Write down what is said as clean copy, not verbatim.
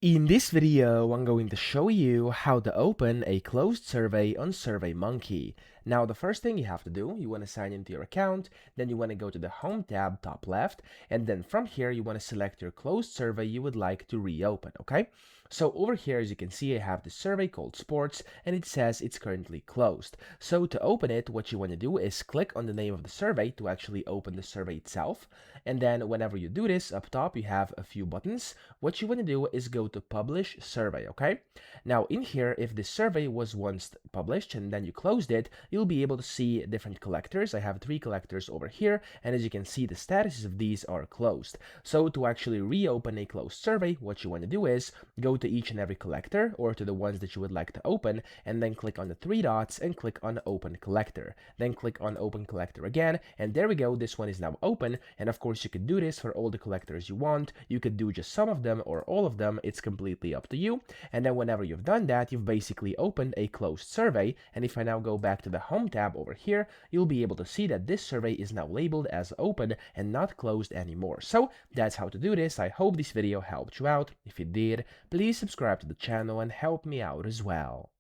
In this video, I'm going to show you how to open a closed survey on SurveyMonkey. Now, the first thing you have to do, you want to sign into your account, then you want to go to the Home tab, top left, and then from here, you want to select your closed survey you would like to reopen, okay? So over here, as you can see, I have the survey called Sports, and it says it's currently closed. So to open it, what you want to do is click on the name of the survey to actually open the survey itself. And then whenever you do this, up top, you have a few buttons. What you want to do is go to Publish Survey, okay? Now in here, if this survey was once published and then you closed it, you'll be able to see different collectors. I have 3 collectors over here, and as you can see, the statuses of these are closed. So to actually reopen a closed survey, what you want to do is go to each and every collector, or to the ones that you would like to open, and then click on the 3 dots and click on Open Collector. Then click on Open Collector again, and there we go, this one is now open. And of course, you could do this for all the collectors you want. You could do just some of them or all of them, it's completely up to you. And then whenever you've done that, you've basically opened a closed survey. And if I now go back to the Home tab over here, you'll be able to see that this survey is now labeled as open and not closed anymore. So that's how to do this. I hope this video helped you out. If it did, please subscribe to the channel and help me out as well.